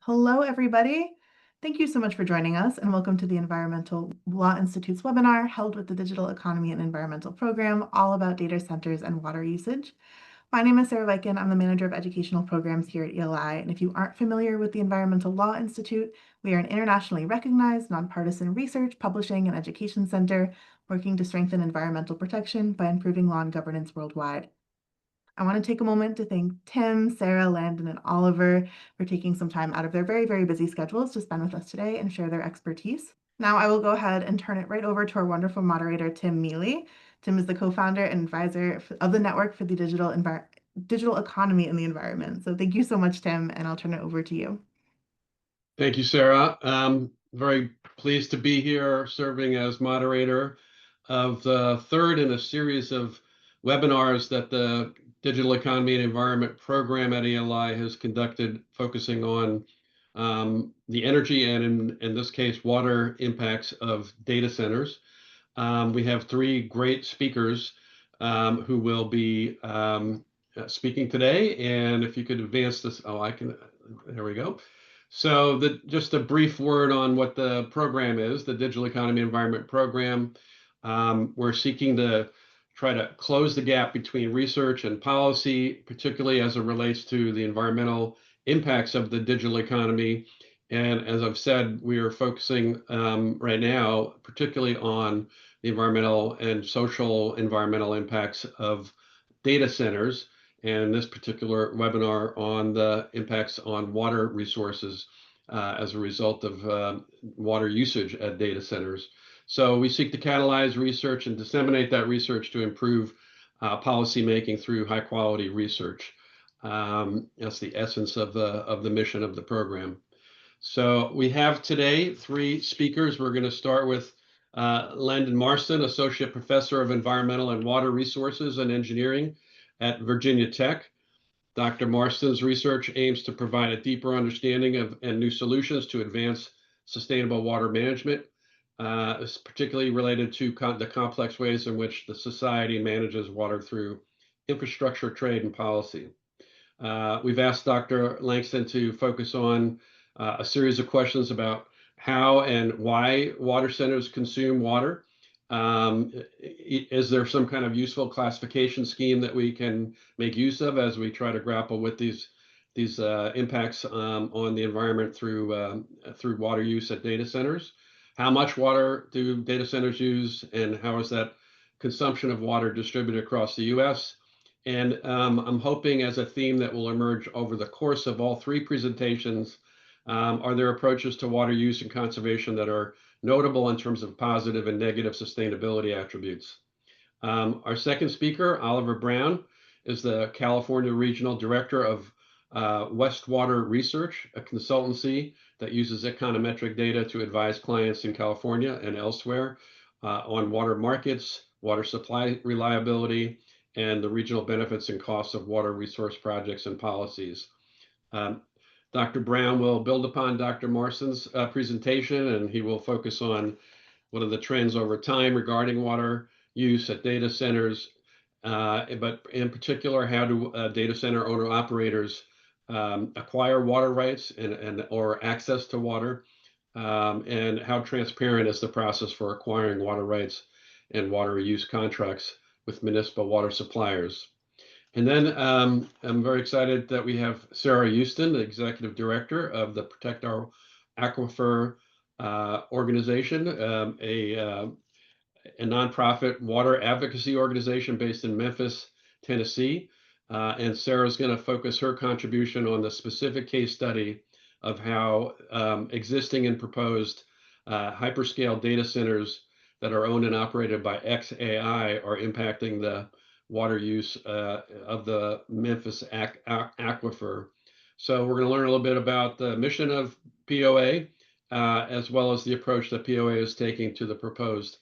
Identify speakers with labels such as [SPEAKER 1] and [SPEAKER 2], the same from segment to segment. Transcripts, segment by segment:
[SPEAKER 1] Hello, everybody. Thank you so much for joining us, and welcome to the Environmental Law Institute's webinar held with the Digital Economy and Environmental Program, all about data centers and water usage. My name is Sarah Viken. I'm the Manager of Educational Programs here at ELI, and if you aren't familiar with the Environmental Law Institute, we are an internationally recognized, nonpartisan research, publishing, and education center working to strengthen environmental protection by improving law and governance worldwide. I want to take a moment to thank Tim, Sarah, Landon, and Oliver for taking some time out of their very, very busy schedules to spend with us today and share their expertise. Now I will go ahead and turn it right over to our wonderful moderator, Tim Mealy. Tim is the co-founder and advisor of the Network for the Digital Economy in the Environment. So thank you so much, Tim, and I'll turn it over to you.
[SPEAKER 2] Thank you, Sarah. Very pleased to be here serving as moderator of the third in a series of webinars that the Digital Economy and Environment Program at ELI has conducted, focusing on the energy and, in this case, water impacts of data centers. We have three great speakers who will be speaking today. And if you could advance this, there we go. So just a brief word on what the program is, the Digital Economy Environment Program. We're seeking to try to close the gap between research and policy, particularly as it relates to the environmental impacts of the digital economy. And as I've said, we are focusing right now, particularly on the environmental and social environmental impacts of data centers, and this particular webinar on the impacts on water resources as a result of water usage at data centers. So we seek to catalyze research and disseminate that research to improve policy making through high quality research. That's the essence of the mission of the program. So we have today three speakers. We're going to start with Landon Marston, Associate Professor of Environmental and Water Resources and Engineering at Virginia Tech. Dr. Marston's research aims to provide a deeper understanding of and new solutions to advance sustainable water management, particularly related to the complex ways in which the society manages water through infrastructure, trade, and policy. We've asked Dr. Langston to focus on a series of questions about how and why water centers consume water. Is there some kind of useful classification scheme that we can make use of as we try to grapple with these impacts on the environment through water use at data centers? How much water do data centers use, and how is that consumption of water distributed across the U.S.? And I'm hoping, as a theme that will emerge over the course of all three presentations, are there approaches to water use and conservation that are notable in terms of positive and negative sustainability attributes? Our second speaker, Oliver Brown, is the California Regional Director of Westwater Research, a consultancy that uses econometric data to advise clients in California and elsewhere on water markets, water supply reliability, and the regional benefits and costs of water resource projects and policies. Dr. Brown will build upon Dr. Marston's presentation, and he will focus on what are the trends over time regarding water use at data centers, but in particular, how do data center owner operators acquire water rights or access to water, and how transparent is the process for acquiring water rights and water use contracts with municipal water suppliers. And then I'm very excited that we have Sarah Houston, the Executive Director of the Protect Our Aquifer organization, a nonprofit water advocacy organization based in Memphis, Tennessee. And Sarah's going to focus her contribution on the specific case study of how existing and proposed hyperscale data centers that are owned and operated by XAI are impacting the water use of the Memphis aquifer. So we're going to learn a little bit about the mission of POA, as well as the approach that POA is taking to the proposed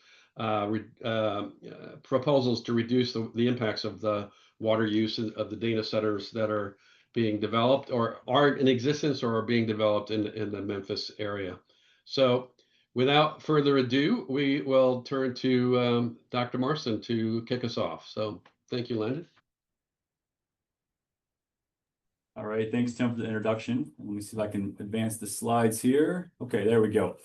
[SPEAKER 2] proposals to reduce the impacts of the water use of the data centers that are being developed or are in existence or are being developed in the Memphis area. So without further ado, we will turn to Dr. Marston to kick us off. So thank you, Landon.
[SPEAKER 3] All right, thanks, Tim, for the introduction. Let me see if I can advance the slides here. Okay, there we go.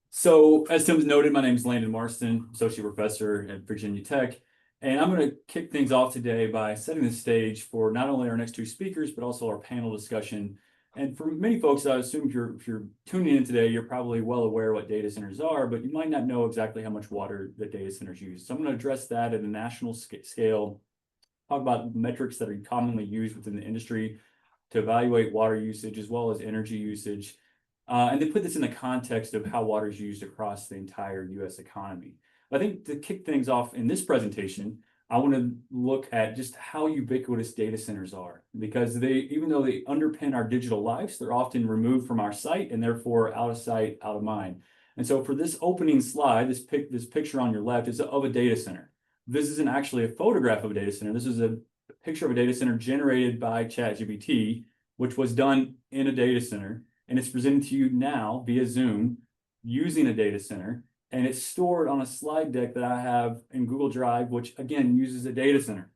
[SPEAKER 3] So, as Tim's noted, my name is Landon Marston, Associate Professor at Virginia Tech, and I'm going to kick things off today by setting the stage for not only our next two speakers, but also our panel discussion. And for many folks, I assume if you're tuning in today, you're probably well aware what data centers are, but you might not know exactly how much water the data centers use. So I'm going to address that at a national scale, talk about metrics that are commonly used within the industry to evaluate water usage as well as energy usage, and then put this in the context of how water is used across the entire U.S. economy. I think to kick things off in this presentation, I want to look at just how ubiquitous data centers are, because even though they underpin our digital lives, they're often removed from our sight and therefore out of sight, out of mind. And so for this opening slide, this picture on your left is of a data center. This isn't actually a photograph of a data center. This is a picture of a data center generated by ChatGPT, which was done in a data center, and it's presented to you now via Zoom using a data center, and it's stored on a slide deck that I have in Google Drive, which again uses a data center.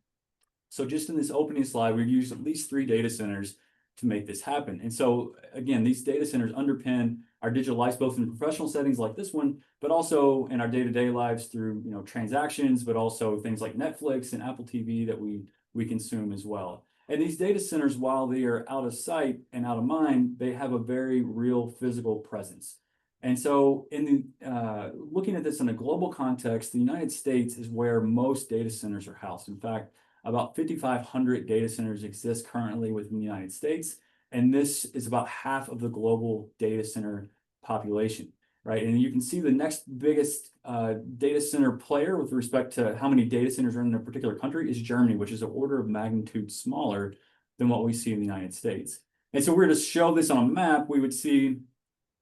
[SPEAKER 3] So just in this opening slide, we've used at least 3 data centers to make this happen. And so again, these data centers underpin our digital lives, both in professional settings like this one, but also in our day-to-day lives through transactions, but also things like Netflix and Apple TV that we consume as well. And these data centers, while they are out of sight and out of mind, they have a very real physical presence. And so looking at this in a global context, the United States is where most data centers are housed. In fact, about 5,500 data centers exist currently within the United States, and this is about half of the global data center population, right? And you can see the next biggest data center player with respect to how many data centers are in a particular country is Germany, which is an order of magnitude smaller than what we see in the United States. And so we're to show this on a map, we would see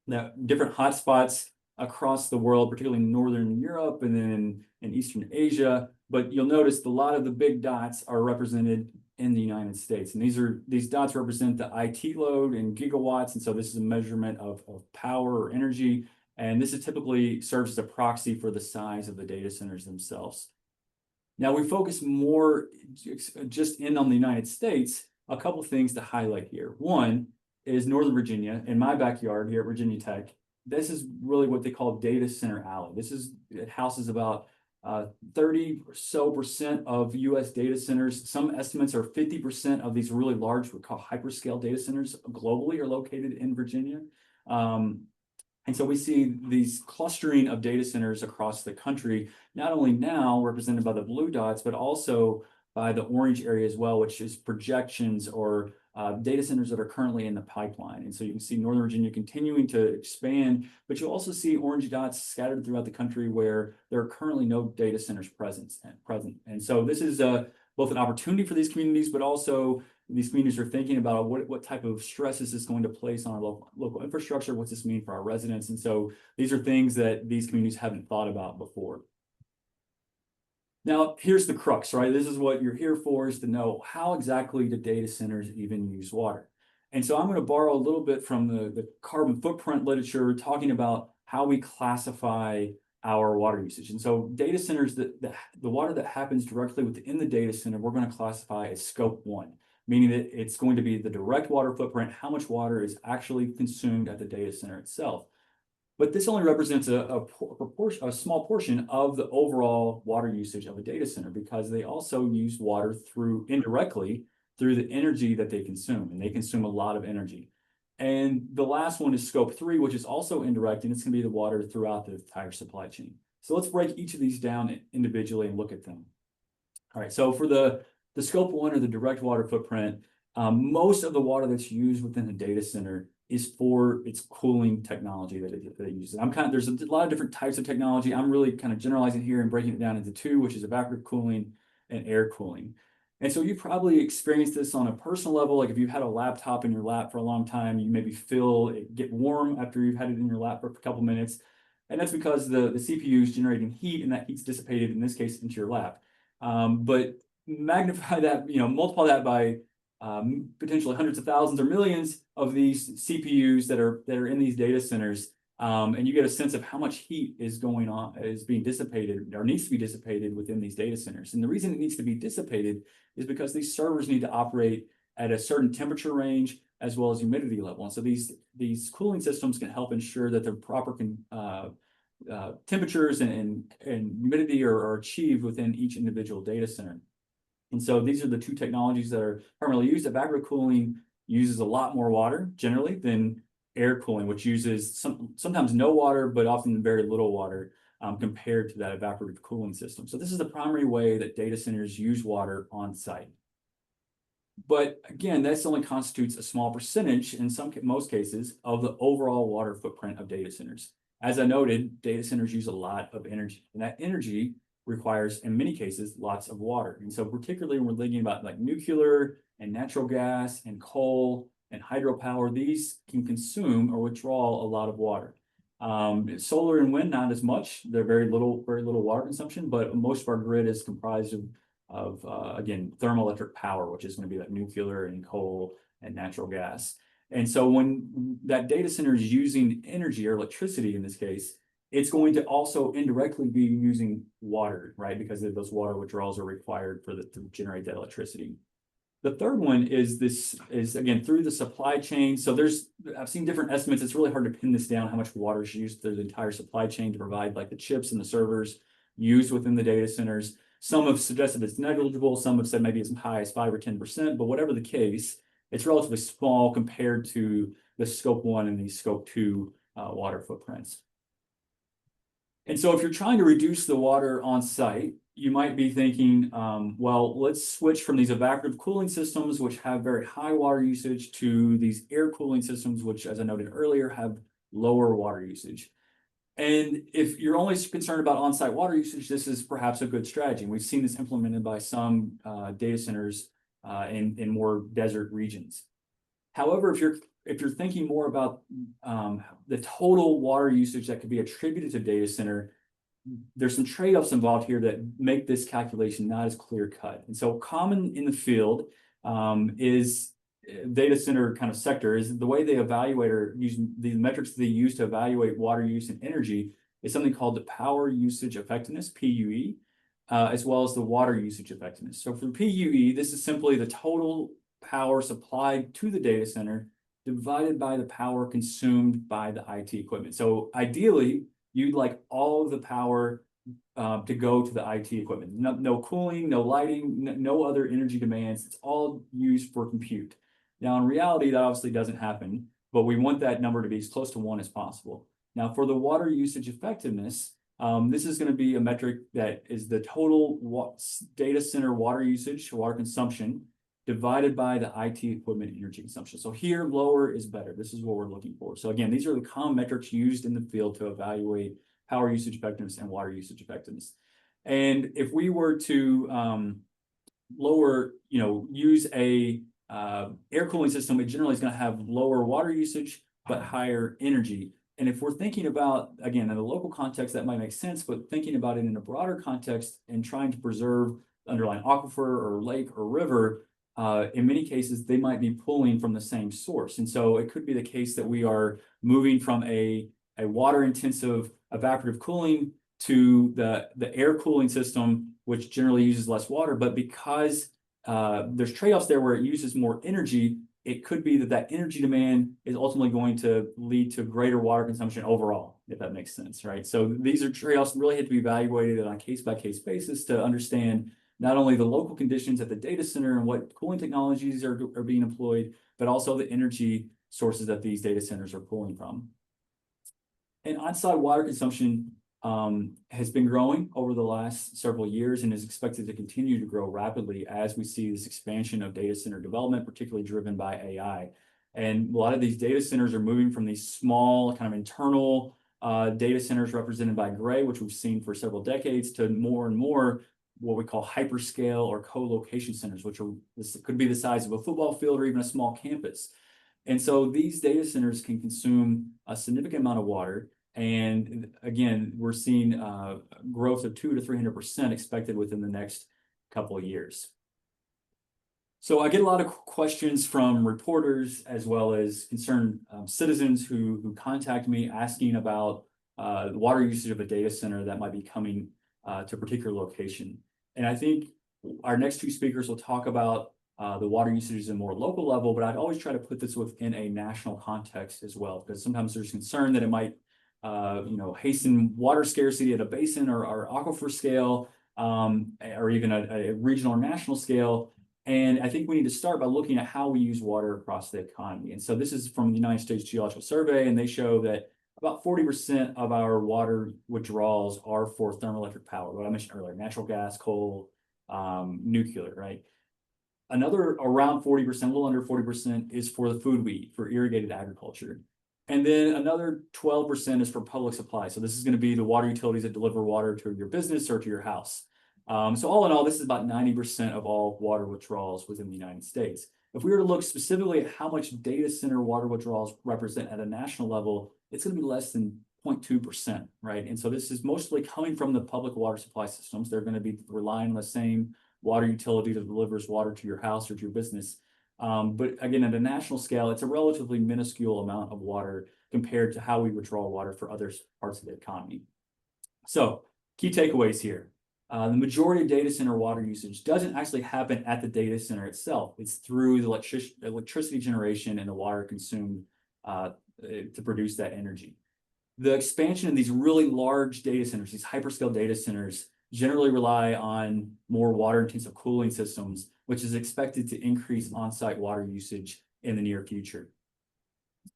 [SPEAKER 3] that different hotspots across the world, particularly in Northern Europe and then in Eastern Asia. But you'll notice a lot of the big dots are represented in the United States. And these dots represent the IT load in gigawatts. And so this is a measurement of power or energy. And this is typically serves as a proxy for the size of the data centers themselves. Now we focus more just in on the United States. A couple of things to highlight here. One is Northern Virginia, in my backyard here at Virginia Tech. This is really what they call Data Center Alley. It houses about 30% or so of US data centers. Some estimates are 50% of these really large, what we call hyperscale data centers globally are located in Virginia. And so we see these clustering of data centers across the country, not only now represented by the blue dots, but also by the orange area as well, which is projections or data centers that are currently in the pipeline. And so you can see Northern Virginia continuing to expand, but you also see orange dots scattered throughout the country where there are currently no data centers present. And so this is both an opportunity for these communities, but also these communities are thinking about what type of stress is this going to place on our local infrastructure? What's this mean for our residents? And so these are things that these communities haven't thought about before. Now, here's the crux, right? This is what you're here for, is to know how exactly do data centers even use water. And so I'm going to borrow a little bit from the carbon footprint literature, talking about how we classify our water usage. And so data centers, the water that happens directly within the data center, we're going to classify as scope 1, meaning that it's going to be the direct water footprint, how much water is actually consumed at the data center itself. But this only represents a small portion of the overall water usage of a data center, because they also use water indirectly through the energy that they consume, and they consume a lot of energy. And the last one is scope 3, which is also indirect, and it's going to be the water throughout the entire supply chain. So let's break each of these down individually and look at them. All right, so for the scope 1, or the direct water footprint, most of the water that's used within a data center is for its cooling technology that it uses. There's a lot of different types of technology. I'm really kind of generalizing here and breaking it down into 2, which is evaporative cooling and air cooling. And so you probably experienced this on a personal level. Like if you've had a laptop in your lap for a long time, you maybe feel it get warm after you've had it in your lap for a couple minutes. And that's because the CPU is generating heat, and that heat's dissipated, in this case, into your lap. But magnify that, multiply that by potentially hundreds of thousands or millions of these CPUs that are in these data centers, and you get a sense of how much heat is being dissipated or needs to be dissipated within these data centers. And the reason it needs to be dissipated is because these servers need to operate at a certain temperature range as well as humidity level. And so these cooling systems can help ensure that the proper temperatures and humidity are achieved within each individual data center. And so these are the two technologies that are primarily used. Evaporative cooling uses a lot more water generally than air cooling, which uses sometimes no water, but often very little water compared to that evaporative cooling system. So this is the primary way that data centers use water on site. But again, this only constitutes a small percentage in most cases of the overall water footprint of data centers. As I noted, data centers use a lot of energy, and that energy requires, in many cases, lots of water. And so particularly when we're thinking about like nuclear and natural gas and coal and hydropower, these can consume or withdraw a lot of water. Solar and wind, not as much. They're very little water consumption, but most of our grid is comprised of again, thermoelectric power, which is going to be like nuclear and coal and natural gas. And so when that data center is using energy or electricity in this case, it's going to also indirectly be using water, right? Because those water withdrawals are required to generate that electricity. The third one is again through the supply chain. So I've seen different estimates. It's really hard to pin this down how much water is used through the entire supply chain to provide like the chips and the servers used within the data centers. Some have suggested it's negligible. Some have said maybe as high as 5 or 10%, but whatever the case, it's relatively small compared to the scope 1 and the scope 2 water footprints. And so if you're trying to reduce the water on site, you might be thinking, well, let's switch from these evaporative cooling systems, which have very high water usage, to these air cooling systems, which, as I noted earlier, have lower water usage. And if you're only concerned about on-site water usage, this is perhaps a good strategy. We've seen this implemented by some data centers in more desert regions. However, if you're thinking more about the total water usage that could be attributed to data center, there's some trade-offs involved here that make this calculation not as clear cut. And so common in the field is data center kind of sector is the way they evaluate or use the metrics they use to evaluate water use and energy is something called the power usage effectiveness, PUE, as well as the water usage effectiveness. So for PUE, this is simply the total power supplied to the data center divided by the power consumed by the IT equipment. So ideally, you'd like all of the power to go to the IT equipment. No cooling, no lighting, no other energy demands. It's all used for compute. Now, in reality, that obviously doesn't happen, but we want that number to be as close to 1 as possible. Now, for the water usage effectiveness, this is going to be a metric that is the total data center water usage, water consumption, divided by the IT equipment energy consumption. So here, lower is better. This is what we're looking for. So again, these are the common metrics used in the field to evaluate power usage effectiveness and water usage effectiveness. And if we were to use a air cooling system, it generally is going to have lower water usage, but higher energy. And if we're thinking about, again, in a local context, that might make sense, but thinking about it in a broader context and trying to preserve the underlying aquifer or lake or river, in many cases, they might be pulling from the same source. And so it could be the case that we are moving from a water-intensive evaporative cooling to the air cooling system, which generally uses less water, but because there's trade-offs there where it uses more energy, it could be that energy demand is ultimately going to lead to greater water consumption overall, if that makes sense, right? So these are trade-offs that really have to be evaluated on a case-by-case basis to understand not only the local conditions at the data center and what cooling technologies are being employed, but also the energy sources that these data centers are pulling from. And on-site water consumption has been growing over the last several years and is expected to continue to grow rapidly as we see this expansion of data center development, particularly driven by AI. And a lot of these data centers are moving from these small kind of internal data centers represented by gray, which we've seen for several decades, to more and more what we call hyperscale or co-location centers, which could be the size of a football field or even a small campus. And so these data centers can consume a significant amount of water. And again, we're seeing growth of 200 to 300% expected within the next couple of years. So I get a lot of questions from reporters as well as concerned citizens who contact me asking about the water usage of a data center that might be coming to a particular location. And I think our next two speakers will talk about The water usage is a more local level, but I'd always try to put this within a national context as well, because sometimes there's concern that it might, hasten water scarcity at a basin or aquifer scale, or even a regional or national scale. And I think we need to start by looking at how we use water across the economy. And so this is from the United States Geological Survey, and they show that about 40% of our water withdrawals are for thermoelectric power. What I mentioned earlier, natural gas, coal, nuclear, right? Another around 40%, a little under 40% is for the food we eat, for irrigated agriculture. And then another 12% is for public supply. So this is going to be the water utilities that deliver water to your business or to your house. So all in all, this is about 90% of all water withdrawals within the United States. If we were to look specifically at how much data center water withdrawals represent at a national level, it's going to be less than 0.2%, right? And so this is mostly coming from the public water supply systems. They're going to be relying on the same water utility that delivers water to your house or to your business. But again, at a national scale, it's a relatively minuscule amount of water compared to how we withdraw water for other parts of the economy. So key takeaways here. The majority of data center water usage doesn't actually happen at the data center itself. It's through the electricity generation and the water consumed to produce that energy. The expansion of these really large data centers, these hyperscale data centers, generally rely on more water-intensive cooling systems, which is expected to increase on-site water usage in the near future.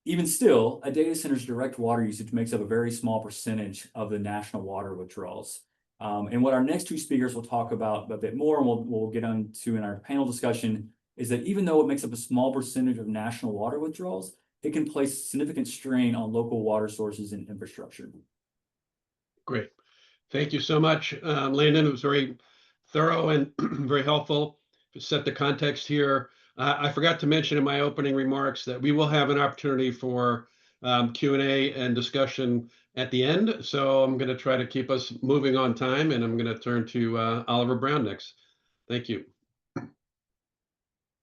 [SPEAKER 3] Even still, a data center's direct water usage makes up a very small percentage of the national water withdrawals. And what our next two speakers will talk about a bit more, and we'll get on to in our panel discussion, is that even though it makes up a small percentage of national water withdrawals, it can place significant strain on local water sources and infrastructure.
[SPEAKER 2] Great. Thank you so much, Landon. It was very thorough and very helpful to set the context here. I forgot to mention in my opening remarks that we will have an opportunity for Q&A and discussion at the end. So I'm going to try to keep us moving on time, and I'm going to turn to Oliver Brown next. Thank you.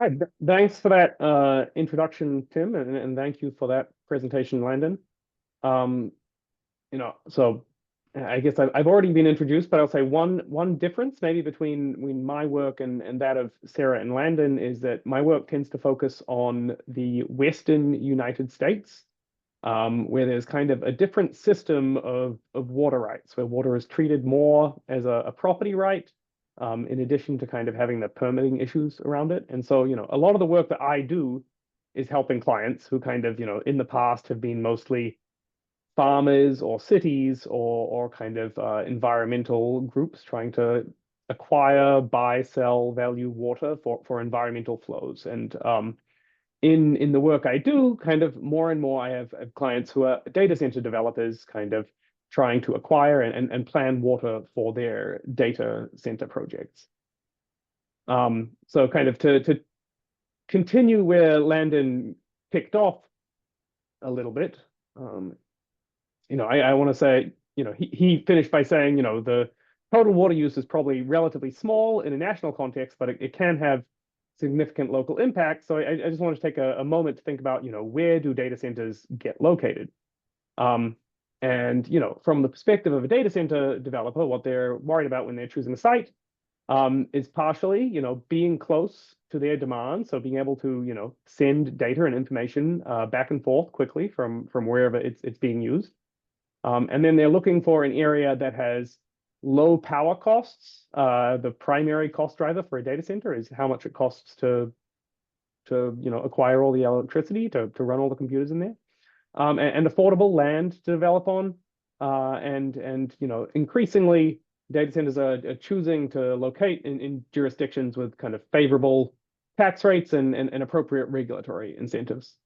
[SPEAKER 4] Hi, thanks for that introduction, Tim, and thank you for that presentation, Landon. So I guess I've already been introduced, but I'll say one difference maybe between my work and that of Sarah and Landon is that my work tends to focus on the Western United States, where there's kind of a different system of water rights, where water is treated more as a property right, in addition to kind of having the permitting issues around it. And so, a lot of the work that I do is helping clients who kind of, in the past have been mostly farmers or cities or kind of environmental groups trying to acquire, buy, sell, value water for environmental flows. And in the work I do, kind of more and more I have clients who are data center developers kind of trying to acquire and plan water for their data center projects. So kind of to continue where Landon picked off a little bit, I want to say, he finished by saying, the total water use is probably relatively small in a national context, but it can have significant local impact. So I just want to take a moment to think about, where do data centers get located? And, from the perspective of a data center developer, what they're worried about when they're choosing a site is partially, being close to their demand. So being able to, send data and information back and forth quickly from wherever it's being used. And then they're looking for an area that has low power costs. The primary cost driver for a data center is how much it costs to acquire all the electricity to run all the computers in there. And affordable land to develop on. And increasingly data centers are choosing to locate in jurisdictions with kind of favorable tax rates and appropriate regulatory incentives.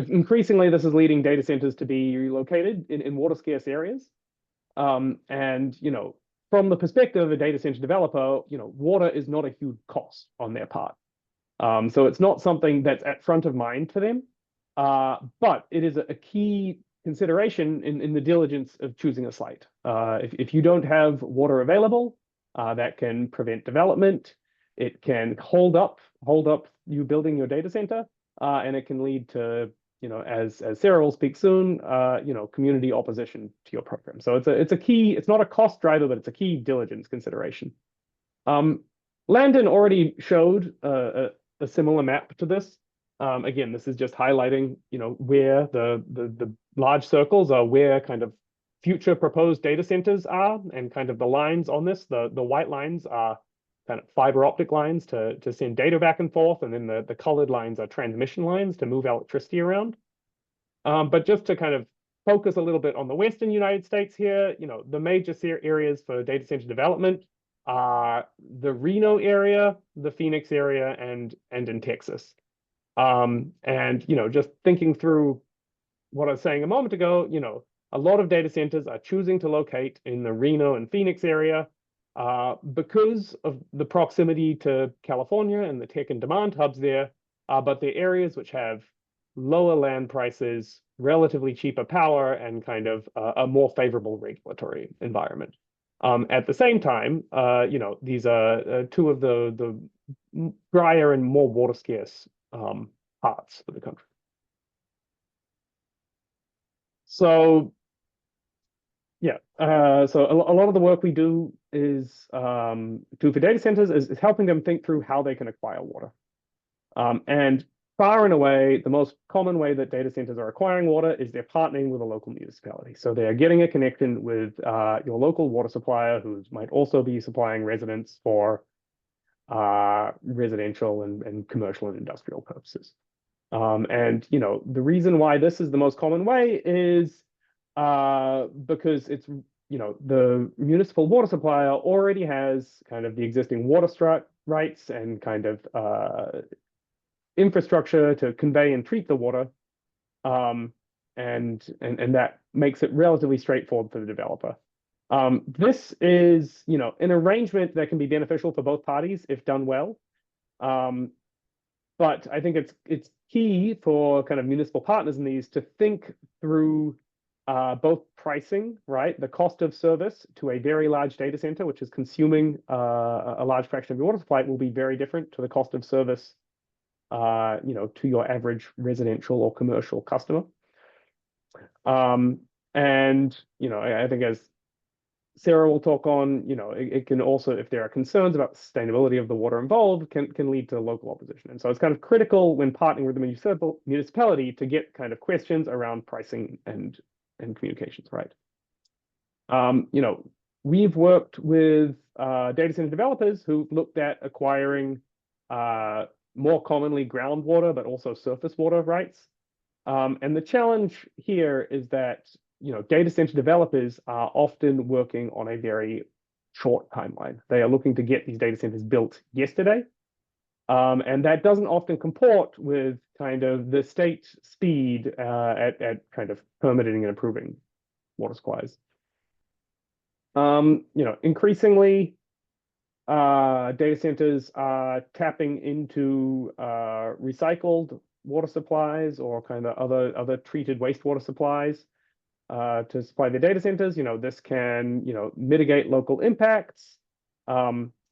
[SPEAKER 4] Increasingly, this is leading data centers to be located in water scarce areas. From the perspective of a data center developer, water is not a huge cost on their part. So it's not something that's at front of mind for them, but it is a key consideration in the diligence of choosing a site. If you don't have water available, that can prevent development. It can hold up you building your data center, and it can lead to, as Sarah will speak soon, community opposition to your program. So it's a key. It's not a cost driver, but it's a key diligence consideration. Landon already showed a similar map to this. Again, this is just highlighting, where the large circles are where kind of future proposed data centers are, and kind of the lines on this, the white lines are kind of fiber optic lines to send data back and forth, and then the colored lines are transmission lines to move electricity around. But just to kind of focus a little bit on the Western United States here, the major areas for data center development are the Reno area, the Phoenix area, and in Texas. And just thinking through what I was saying a moment ago, a lot of data centers are choosing to locate in the Reno and Phoenix area because of the proximity to California and the tech and demand hubs there. But they're areas which have lower land prices, relatively cheaper power, and kind of a more favorable regulatory environment. At the same time, these are two of the drier and more water scarce parts of the country. So yeah, so a lot of the work we do is do for data centers is helping them think through how they can acquire water. And far and away, the most common way that data centers are acquiring water is they're partnering with a local municipality. So they're getting a connection with your local water supplier, who might also be supplying residents for residential and commercial and industrial purposes. And the reason why this is the most common way is because it's the municipal water supplier already has kind of the existing water rights and kind of infrastructure to convey and treat the water, and that makes it relatively straightforward for the developer. This is an arrangement that can be beneficial for both parties if done well. But I think it's key for kind of municipal partners in these to think through both pricing, right? The cost of service to a very large data center, which is consuming a large fraction of your water supply, will be very different to the cost of service to your average residential or commercial customer. And I think, as Sarah will talk on, it can also, if there are concerns about the sustainability of the water involved, can lead to local opposition. And so it's kind of critical when partnering with the municipality to get kind of questions around pricing and communications right. We've worked with data center developers who've looked at acquiring more commonly groundwater, but also surface water rights. And the challenge here is that data center developers are often working on a very short timeline. They are looking to get these data centers built yesterday. And that doesn't often comport with kind of the state speed at kind of permitting and approving water supplies. Increasingly, data centers are tapping into recycled water supplies or kind of other treated wastewater supplies to supply the data centers. This can mitigate local impacts.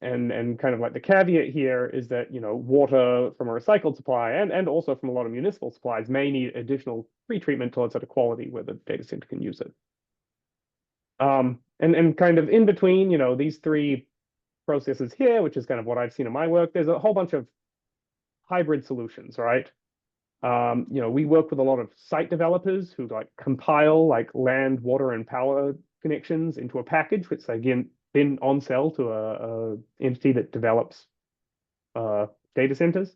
[SPEAKER 4] And kind of like the caveat here is that water from a recycled supply and also from a lot of municipal supplies may need additional pretreatment till it's at a quality where the data center can use it. And kind of in between these three processes here, which is kind of what I've seen in my work, there's a whole bunch of hybrid solutions, right? We work with a lot of site developers who compile land, water, and power connections into a package, which again then on sell to a entity that develops data centers.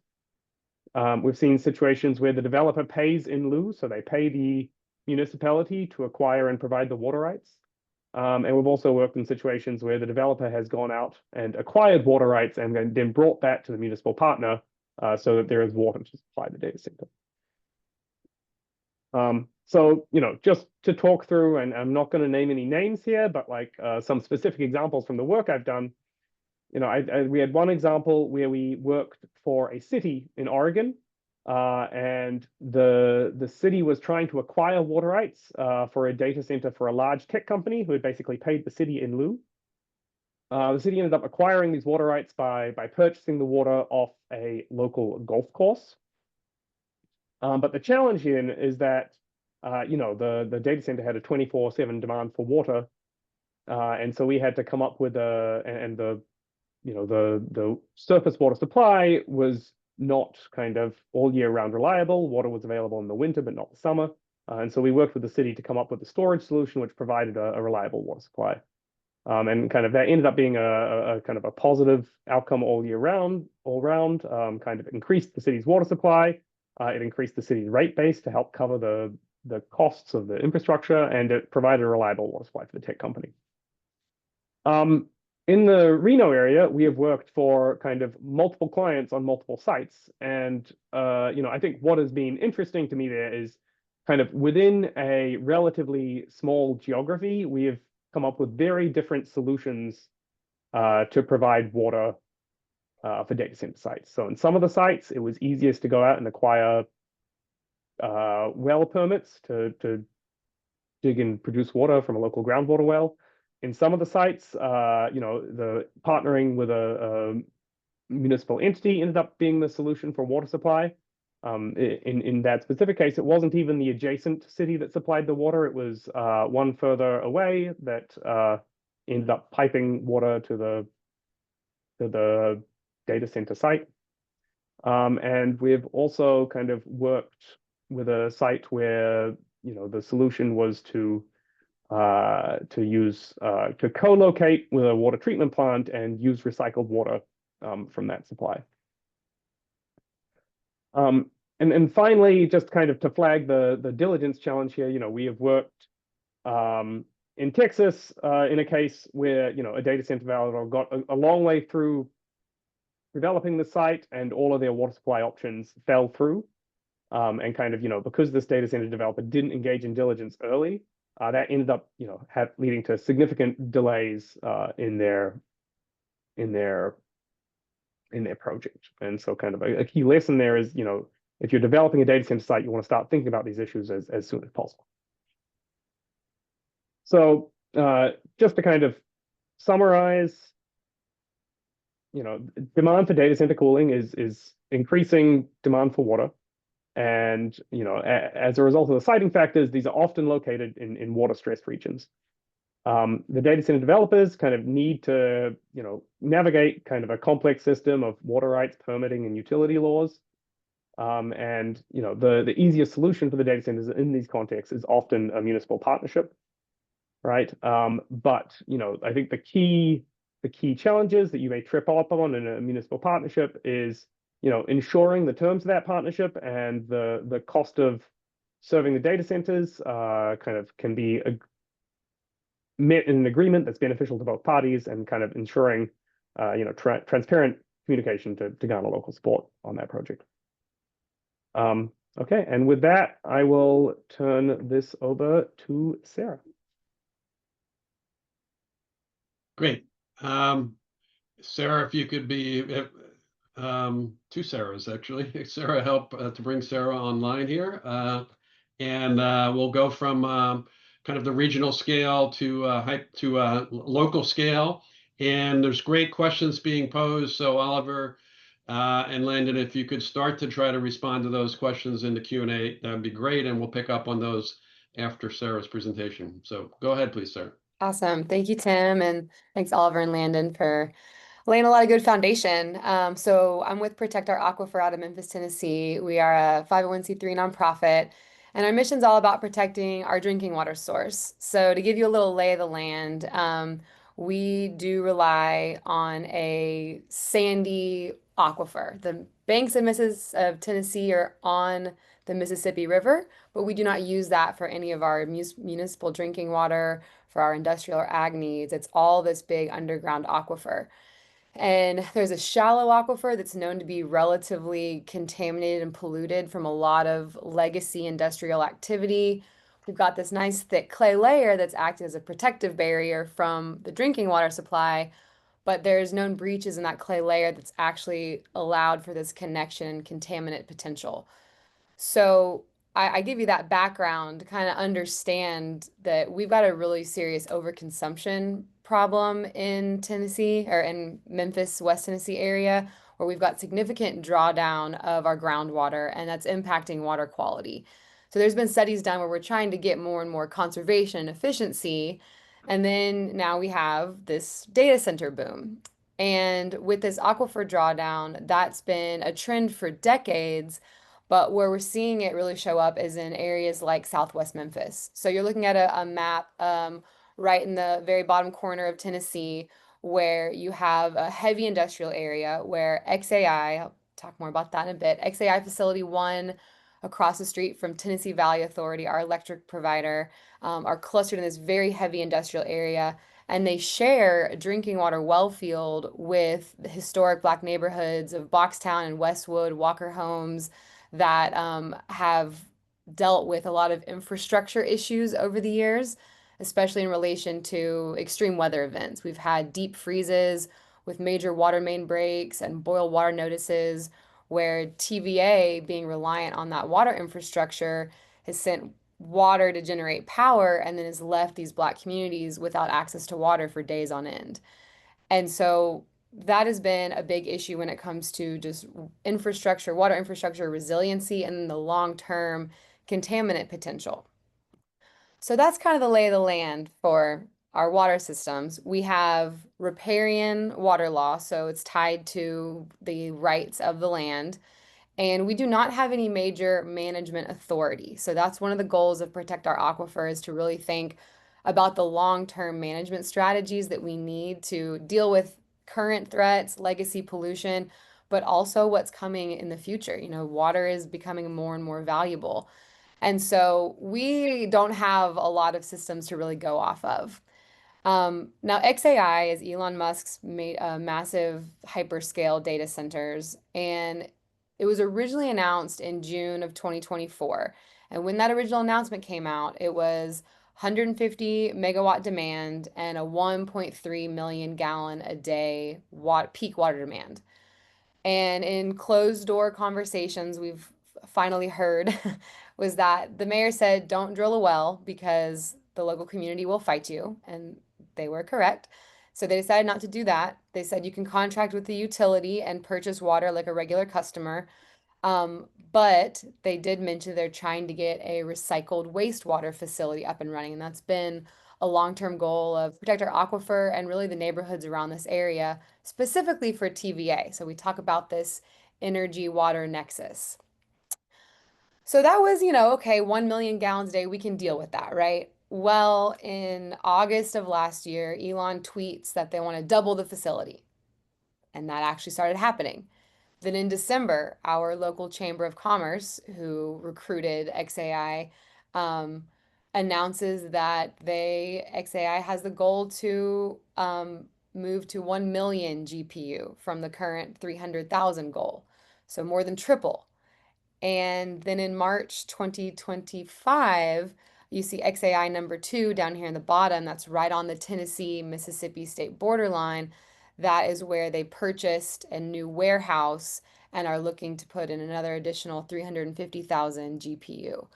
[SPEAKER 4] We've seen situations where the developer pays in lieu, so they pay the municipality to acquire and provide the water rights. And we've also worked in situations where the developer has gone out and acquired water rights and then brought that to the municipal partner so that there is water to supply the data center. So, just to talk through, and I'm not going to name any names here, but some specific examples from the work I've done. We had one example where we worked for a city in Oregon, and the city was trying to acquire water rights for a data center for a large tech company who had basically paid the city in lieu. The city ended up acquiring these water rights by purchasing the water off a local golf course. But the challenge here is that the data center had a 24/7 demand for water, and so we had to come up with and the the surface water supply was not kind of all year round reliable. Water was available in the winter, but not the summer. And so we worked with the city to come up with a storage solution which provided a reliable water supply. And kind of that ended up being a kind of a positive outcome all year round, all round. Kind of increased the city's water supply. It increased the city's rate base to help cover the costs of the infrastructure, and it provided a reliable water supply for the tech company. In the Reno area, we have worked for kind of multiple clients on multiple sites, and I think what has been interesting to me there is kind of within a relatively small geography, we have come up with very different solutions to provide water for data center sites. So in some of the sites, it was easiest to go out and acquire well permits to dig and produce water from a local groundwater well. In some of the sites, the partnering with a municipal entity ended up being the solution for water supply. In that specific case, it wasn't even the adjacent city that supplied the water. It was one further away that ended up piping water to the data center site. And we've also kind of worked with a site where the solution was to co-locate with a water treatment plant and use recycled water from that supply. And finally, just kind of to flag the diligence challenge here, we have worked in Texas in a case where a data center developer got a long way through developing the site and all of their water supply options fell through. And kind of because this data center developer didn't engage in diligence early, that ended up leading to significant delays in their project. And so kind of a key lesson there is if you're developing a data center site, you want to start thinking about these issues as soon as possible. So just to kind of summarize, demand for data center cooling is increasing demand for water. And as a result of the siting factors, these are often located in water-stressed regions. The data center developers kind of need to navigate kind of a complex system of water rights, permitting, and utility laws. And the easiest solution for the data centers in these contexts is often a municipal partnership, right? But I think the key challenges that you may trip up on in a municipal partnership is ensuring the terms of that partnership and the cost of serving the data centers kind of can be met in an agreement that's beneficial to both parties, and kind of ensuring transparent communication to garner local support on that project. Okay, and with that, I will turn this over to Sarah.
[SPEAKER 2] Great. Sarah, if you could be two Sarahs, actually. Sarah, help to bring Sarah online here. And we'll go from kind of the regional scale to local scale. And there's great questions being posed. So Oliver and Landon, if you could start to try to respond to those questions in the Q&A, that'd be great. And we'll pick up on those after Sarah's presentation. So go ahead, please, Sarah.
[SPEAKER 5] Awesome. Thank you, Tim. And thanks, Oliver and Landon, for laying a lot of good foundation. So I'm with Protect Our Aquifer out of Memphis, Tennessee. We are a 501c3 nonprofit, and our mission is all about protecting our drinking water source. So to give you a little lay of the land, we do rely on a sandy aquifer. The banks of Tennessee are on the Mississippi River, but we do not use that for any of our municipal drinking water, for our industrial or ag needs. It's all this big underground aquifer. And there's a shallow aquifer that's known to be relatively contaminated and polluted from a lot of legacy industrial activity. We've got this nice thick clay layer that's acting as a protective barrier from the drinking water supply, but there's known breaches in that clay layer that's actually allowed for this connection and contaminant potential. So I give you that background to kind of understand that we've got a really serious overconsumption problem in Tennessee, or in Memphis, West Tennessee area, where we've got significant drawdown of our groundwater, and that's impacting water quality. So there's been studies done where we're trying to get more and more conservation and efficiency, and then now we have this data center boom. And with this aquifer drawdown, that's been a trend for decades. But where we're seeing it really show up is in areas like Southwest Memphis. So you're looking at a map right in the very bottom corner of Tennessee, where you have a heavy industrial area where XAI, I'll talk more about that in a bit, XAI Facility 1 across the street from Tennessee Valley Authority, our electric provider, are clustered in this very heavy industrial area, and they share a drinking water well field with the historic Black neighborhoods of Boxtown and Westwood, Walker Homes, that have dealt with a lot of infrastructure issues over the years, especially in relation to extreme weather events. We've had deep freezes with major water main breaks and boil water notices, where TVA, being reliant on that water infrastructure, has sent water to generate power and then has left these Black communities without access to water for days on end. And so that has been a big issue when it comes to just infrastructure, water infrastructure resiliency, and the long-term contaminant potential. So that's kind of the lay of the land for our water systems. We have riparian water law, so it's tied to the rights of the land. And we do not have any major management authority. So that's one of the goals of Protect Our Aquifer, is to really think about the long-term management strategies that we need to deal with current threats, legacy pollution, but also what's coming in the future. You know, water is becoming more and more valuable. And so we don't have a lot of systems to really go off of. Now, XAI is Elon Musk's made massive hyperscale data centers, and it was originally announced in June of 2024. And when that original announcement came out, it was 150 megawatt demand and a 1.3 million gallon a day peak water demand. And in closed door conversations, we've finally heard was that the mayor said, don't drill a well because the local community will fight you. And they were correct. So they decided not to do that. They said you can contract with the utility and purchase water like a regular customer. But they did mention they're trying to get a recycled wastewater facility up and running. And that's been a long-term goal of Protect Our Aquifer and really the neighborhoods around this area, specifically for TVA. So we talk about this energy water nexus. So that was, okay, 1 million gallons a day, we can deal with that, right? Well, in August of last year, Elon tweets that they want to double the facility. And that actually started happening. Then in December, our local Chamber of Commerce, who recruited XAI, announces that XAI has the goal to move to 1 million GPU from the current 300,000 goal. So more than triple. And then in March 2025, you see XAI number 2 down here in the bottom. That's right on the Tennessee-Mississippi state borderline. That is where they purchased a new warehouse and are looking to put in another additional 350,000 GPU.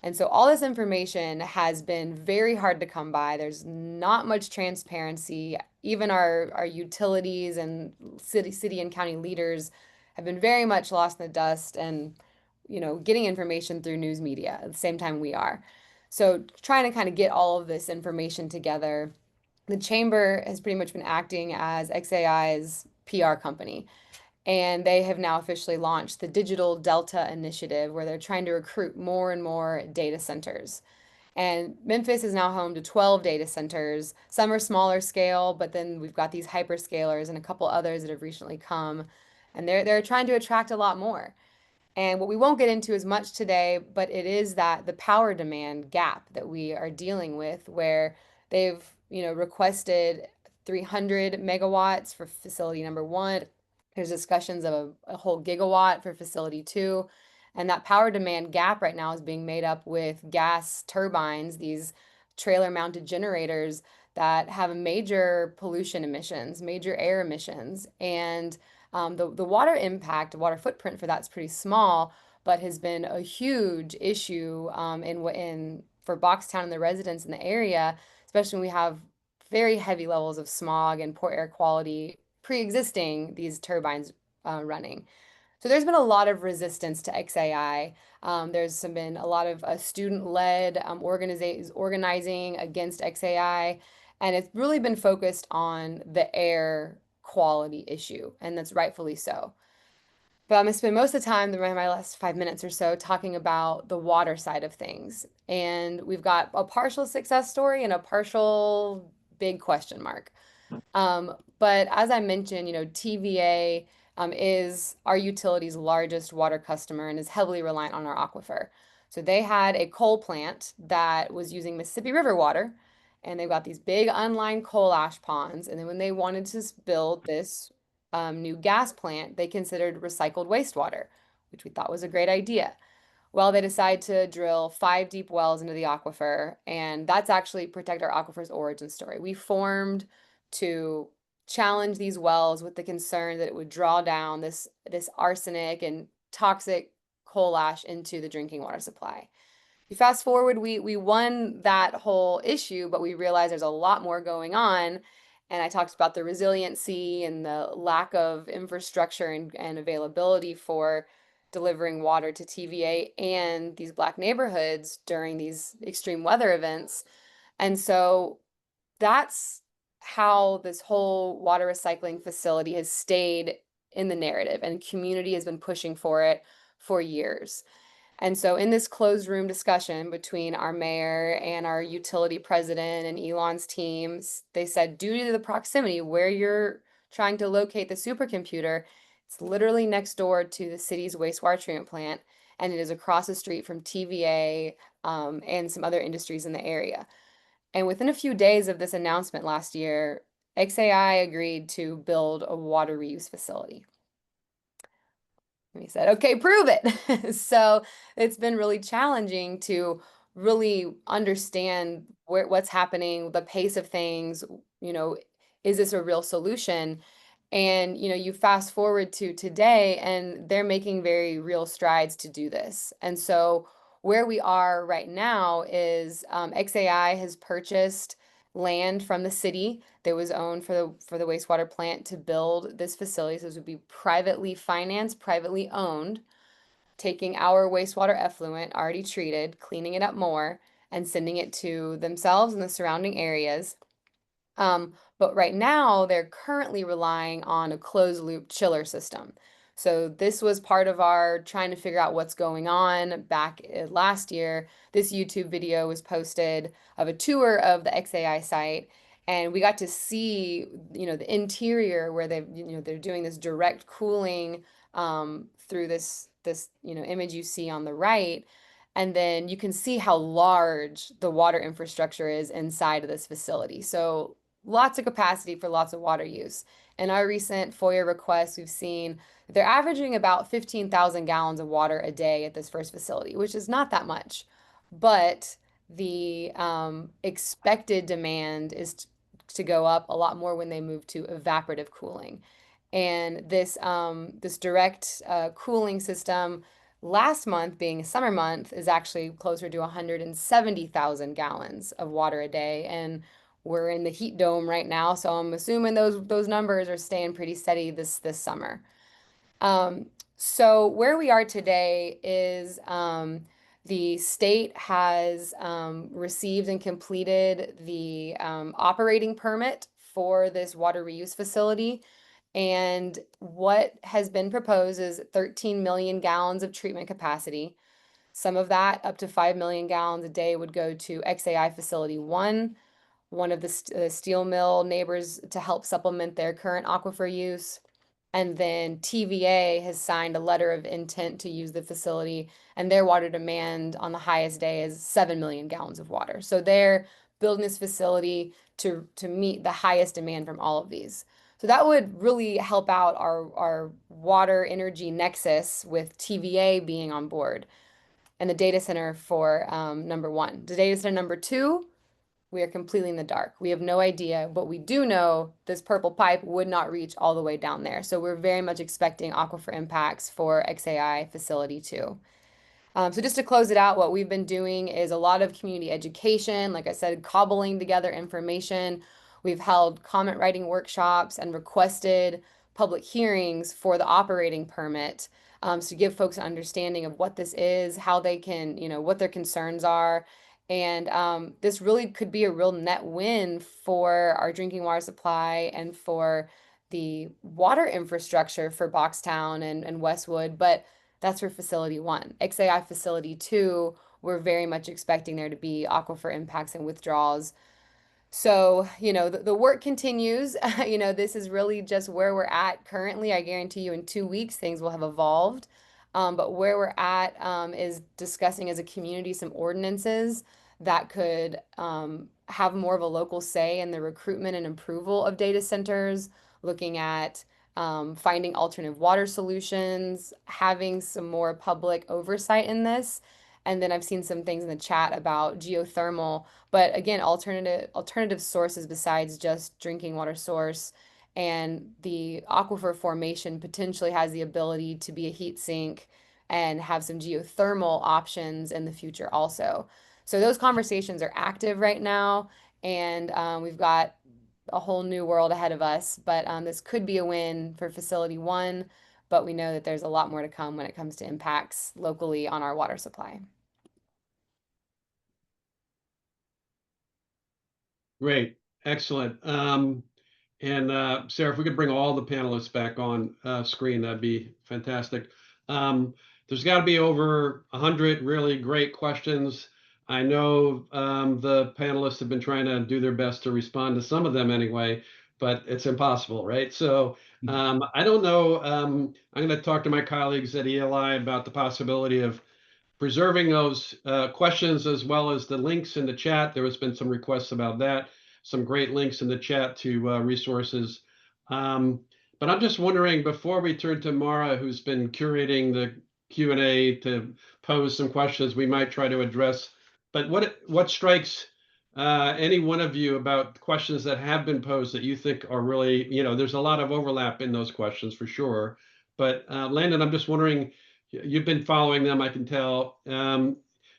[SPEAKER 5] And so all this information has been very hard to come by. There's not much transparency. Even our utilities and city and county leaders have been very much lost in the dust and getting information through news media at the same time we are. So trying to kind of get all of this information together, the chamber has pretty much been acting as XAI's PR company. And they have now officially launched the Digital Delta Initiative, where they're trying to recruit more and more data centers. And Memphis is now home to 12 data centers. Some are smaller scale, but then we've got these hyperscalers and a couple others that have recently come. And they're trying to attract a lot more. And what we won't get into as much today, but it is that the power demand gap that we are dealing with, where they've, requested 300 megawatts for facility number 1. There's discussions of a whole gigawatt for facility 2. And that power demand gap right now is being made up with gas turbines, these trailer mounted generators that have major pollution emissions, major air emissions. And the water impact, water footprint for that's pretty small, but has been a huge issue for Boxtown and the residents in the area, especially when we have very heavy levels of smog and poor air quality pre-existing these turbines running. So there's been a lot of resistance to XAI. There's been a lot of student-led organizing against XAI, and it's really been focused on the air quality issue, and that's rightfully so. But I'm gonna spend most of the time, my last 5 minutes or so, talking about the water side of things. And we've got a partial success story and a partial big question mark. But as I mentioned, TVA is our utility's largest water customer and is heavily reliant on our aquifer. So they had a coal plant that was using Mississippi River water, and they've got these big unlined coal ash ponds. And then when they wanted to build this new gas plant, they considered recycled wastewater, which we thought was a great idea. Well, they decide to drill 5 deep wells into the aquifer, and that's actually Protect Our Aquifer's origin story. We formed to challenge these wells with the concern that it would draw down this arsenic and toxic coal ash into the drinking water supply. You fast forward, we won that whole issue, but we realized there's a lot more going on. And I talked about the resiliency and the lack of infrastructure and availability for delivering water to TVA and these Black neighborhoods during these extreme weather events. And so that's how this whole water recycling facility has stayed in the narrative, and the community has been pushing for it for years. And so in this closed room discussion between our mayor and our utility president and Elon's teams, they said, due to the proximity where you're trying to locate the supercomputer, it's literally next door to the city's wastewater treatment plant, and it is across the street from TVA and some other industries in the area. And within a few days of this announcement last year, XAI agreed to build a water reuse facility. And we said, okay, prove it. So it's been really challenging to really understand what's happening, the pace of things, is this a real solution? And, you fast forward to today, and they're making very real strides to do this. And so where we are right now is XAI has purchased land from the city that was owned for the wastewater plant to build this facility. So this would be privately financed, privately owned, taking our wastewater effluent already treated, cleaning it up more, and sending it to themselves and the surrounding areas. But right now, they're currently relying on a closed loop chiller system. So this was part of our trying to figure out what's going on back last year. This YouTube video was posted of a tour of the XAI site, and we got to see, the interior where they're doing this direct cooling through this image you see on the right. And then you can see how large the water infrastructure is inside of this facility. So lots of capacity for lots of water use. In our recent FOIA requests, we've seen they're averaging about 15,000 gallons of water a day at this first facility, which is not that much. But the expected demand is to go up a lot more when they move to evaporative cooling. And this direct cooling system last month, being a summer month, is actually closer to 170,000 gallons of water a day. And we're in the heat dome right now, so I'm assuming those numbers are staying pretty steady this summer. So where we are today is the state has received and completed the operating permit for this water reuse facility. And what has been proposed is 13 million gallons of treatment capacity. Some of that, up to 5 million gallons a day, would go to XAI Facility 1, one of the steel mill neighbors, to help supplement their current aquifer use. And then TVA has signed a letter of intent to use the facility, and their water demand on the highest day is 7 million gallons of water. So they're building this facility to meet the highest demand from all of these. So that would really help out our water energy nexus with TVA being on board and the data center for number 1. The data center number 2, we are completely in the dark. We have no idea, but we do know this purple pipe would not reach all the way down there. So we're very much expecting aquifer impacts for XAI Facility 2. So just to close it out, what we've been doing is a lot of community education, like I said, cobbling together information. We've held comment writing workshops and requested public hearings for the operating permit, to give folks an understanding of what this is, how they can, what their concerns are. And this really could be a real net win for our drinking water supply and for the water infrastructure for Boxtown and Westwood, but that's for facility 1. XAI facility 2, we're very much expecting there to be aquifer impacts and withdrawals. So, the work continues. This is really just where we're at currently. I guarantee you in 2 weeks, things will have evolved. But where we're at is discussing as a community some ordinances that could have more of a local say in the recruitment and approval of data centers, looking at finding alternative water solutions, having some more public oversight in this. And then I've seen some things in the chat about geothermal, but again, alternative sources besides just drinking water source. And the aquifer formation potentially has the ability to be a heat sink and have some geothermal options in the future also. So those conversations are active right now, and we've got a whole new world ahead of us. But this could be a win for facility 1, but we know that there's a lot more to come when it comes to impacts locally on our water supply.
[SPEAKER 2] Great, excellent. Sarah, if we could bring all the panelists back on screen, that'd be fantastic. There's got to be over 100 really great questions. I know the panelists have been trying to do their best to respond to some of them anyway, but it's impossible, right? So I don't know. I'm going to talk to my colleagues at ELI about the possibility of preserving those questions as well as the links in the chat. There has been some requests about that, some great links in the chat to resources. But I'm just wondering, before we turn to Mara, who's been curating the Q&A to pose some questions we might try to address, but what strikes any one of you about questions that have been posed that you think are really, there's a lot of overlap in those questions for sure. But Landon, I'm just wondering, you've been following them, I can tell.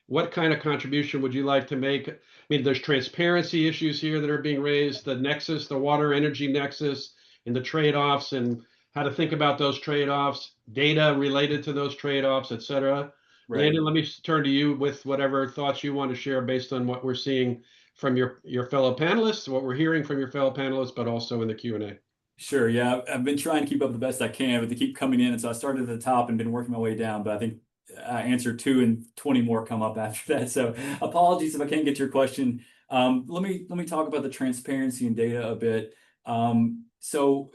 [SPEAKER 2] What kind of contribution would you like to make? I mean, there's transparency issues here that are being raised, the nexus, the water energy nexus, and the trade-offs, and how to think about those trade-offs, data related to those trade-offs, et cetera.
[SPEAKER 3] Right.
[SPEAKER 2] Landon, let me turn to you with whatever thoughts you want to share based on what we're seeing from your fellow panelists, what we're hearing from your fellow panelists, but also in the Q&A.
[SPEAKER 3] Sure. Yeah, I've been trying to keep up the best I can, but they keep coming in. And so I started at the top and been working my way down. But I think I answered 2 and 20 more come up after that. So apologies if I can't get to your question. Let me talk about the transparency and data a bit. So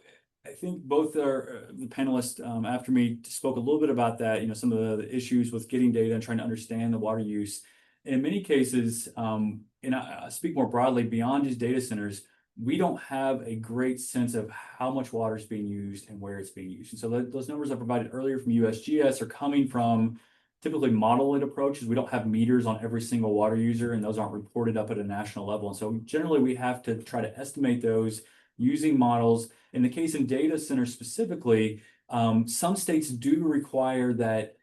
[SPEAKER 3] I think both the panelists after me spoke a little bit about that. Some of the issues with getting data and trying to understand the water use. In many cases, and I speak more broadly beyond just data centers, we don't have a great sense of how much water is being used and where it's being used. And so those numbers I provided earlier from USGS are coming from typically model-it approaches. We don't have meters on every single water user, and those aren't reported up at a national level. And so generally we have to try to estimate those using models. In the case in data centers specifically, some states do require that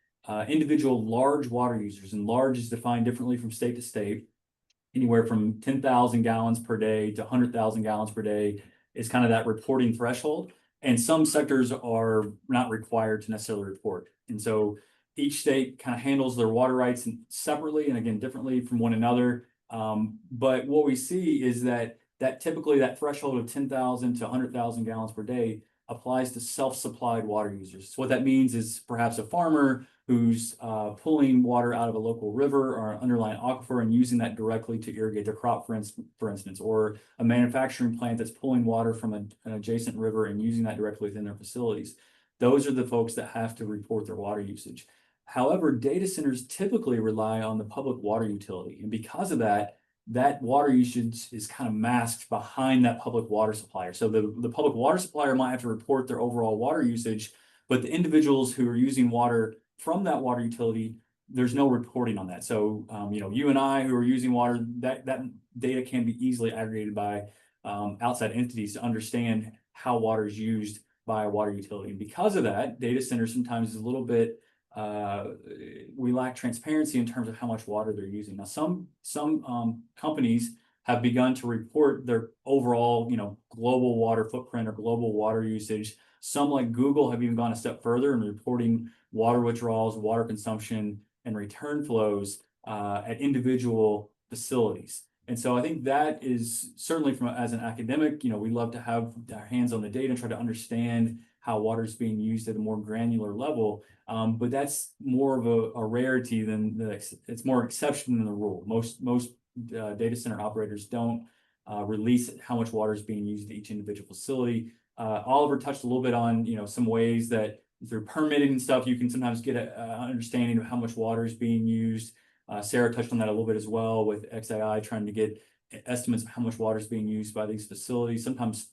[SPEAKER 3] individual large water users, and large is defined differently from state to state, anywhere from 10,000 gallons per day to 100,000 gallons per day is kind of that reporting threshold. And some sectors are not required to necessarily report. And so each state kind of handles their water rights separately and again, differently from one another. But what we see is that typically that threshold of 10,000 to 100,000 gallons per day applies to self-supplied water users. So what that means is perhaps a farmer who's pulling water out of a local river or an underlying aquifer and using that directly to irrigate their crop, for instance, or a manufacturing plant that's pulling water from an adjacent river and using that directly within their facilities. Those are the folks that have to report their water usage. However, data centers typically rely on the public water utility. And because of that, that water usage is kind of masked behind that public water supplier. So the public water supplier might have to report their overall water usage, but the individuals who are using water from that water utility, there's no reporting on that. So, you and I who are using water, that data can be easily aggregated by outside entities to understand how water is used by a water utility. And because of that, data centers sometimes is a little bit, we lack transparency in terms of how much water they're using. Now, some companies have begun to report their overall, global water footprint or global water usage. Some, like Google, have even gone a step further in reporting water withdrawals, water consumption, and return flows at individual facilities. And so I think that is certainly from as an academic, we love to have our hands on the data and try to understand how water is being used at a more granular level. But that's more of a rarity than it's more exception than the rule. Most data center operators don't release how much water is being used at each individual facility. Oliver touched a little bit on some ways that through permitting and stuff, you can sometimes get an understanding of how much water is being used. Sarah touched on that a little bit as well with XAI trying to get estimates of how much water is being used by these facilities. Sometimes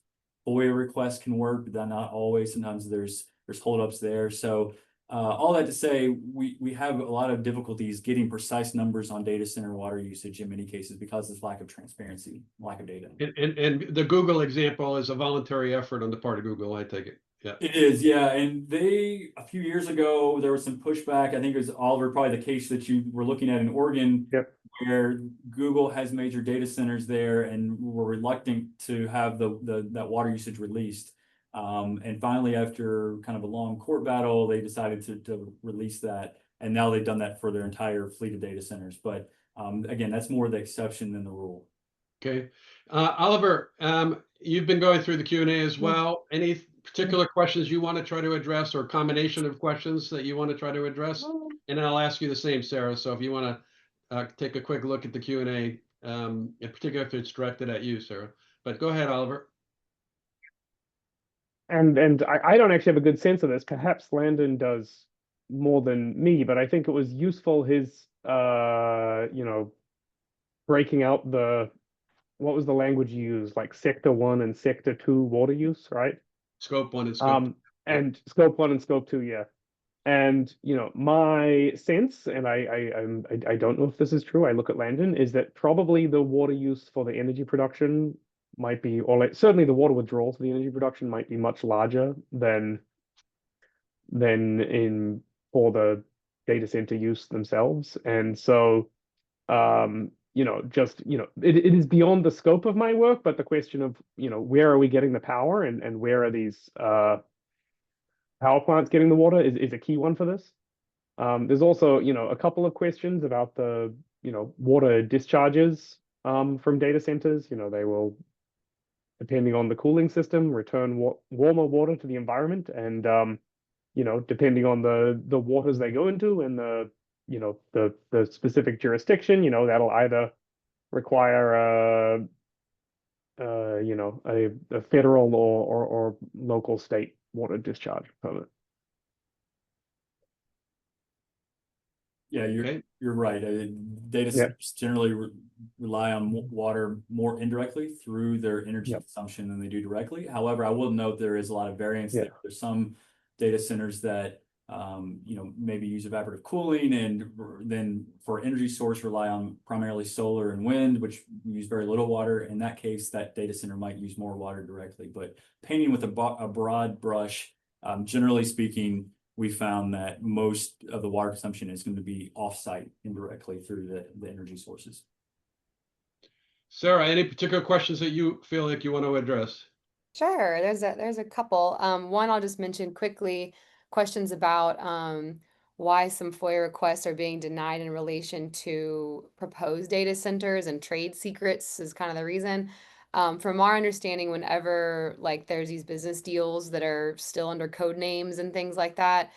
[SPEAKER 3] FOIA requests can work, but not always. Sometimes there's holdups there. So all that to say, we have a lot of difficulties getting precise numbers on data center water usage in many cases because of this lack of transparency, lack of data.
[SPEAKER 2] And the Google example is a voluntary effort on the part of Google, I take it. Yeah.
[SPEAKER 3] It is, yeah. And a few years ago, there was some pushback. I think it was, Oliver, probably the case that you were looking at in Oregon,
[SPEAKER 4] Yep.
[SPEAKER 3] where Google has major data centers there and were reluctant to have that water usage released. And finally, after kind of a long court battle, they decided to release that. And now they've done that for their entire fleet of data centers. But again, that's more the exception than the rule.
[SPEAKER 2] Okay. Oliver, you've been going through the Q&A as well. Any particular questions you want to try to address, or combination of questions that you want to try to address? And I'll ask you the same, Sarah. So if you want to take a quick look at the Q&A, in particular if it's directed at you, Sarah. But go ahead, Oliver.
[SPEAKER 4] And I don't actually have a good sense of this. Perhaps Landon does more than me, but I think it was useful his breaking out what was the language you used, like sector 1 and sector 2 water use, right?
[SPEAKER 2] Scope 1 and scope 2.
[SPEAKER 4] And scope 1 and scope 2, yeah. And my sense, and I don't know if this is true, I look at Landon, is that probably the water use for the energy production might be, or certainly the water withdrawal for the energy production might be much larger than in for the data center use themselves. And so it is beyond the scope of my work, but the question of where are we getting the power, and where are these power plants getting the water is a key one for this. There's also a couple of questions about the water discharges from data centers. They will, depending on the cooling system, return warmer water to the environment, and depending on the waters they go into and the specific jurisdiction, that'll either require a federal or local state water discharge permit.
[SPEAKER 3] Yeah, you're right. Data centers generally rely on water more indirectly through their energy consumption than they do directly. However, I will note there is a lot of variance there. There's some data centers that maybe use evaporative cooling, and then for energy source rely on primarily solar and wind, which use very little water. In that case, that data center might use more water directly. But painting with a broad brush, generally speaking, we found that most of the water consumption is going to be offsite indirectly through the energy sources.
[SPEAKER 2] Sarah, any particular questions that you feel like you want to address?
[SPEAKER 5] Sure, there's a couple. One I'll just mention quickly, questions about why some FOIA requests are being denied in relation to proposed data centers and trade secrets is kind of the reason. From our understanding, whenever there's these business deals that are still under code names and things like that,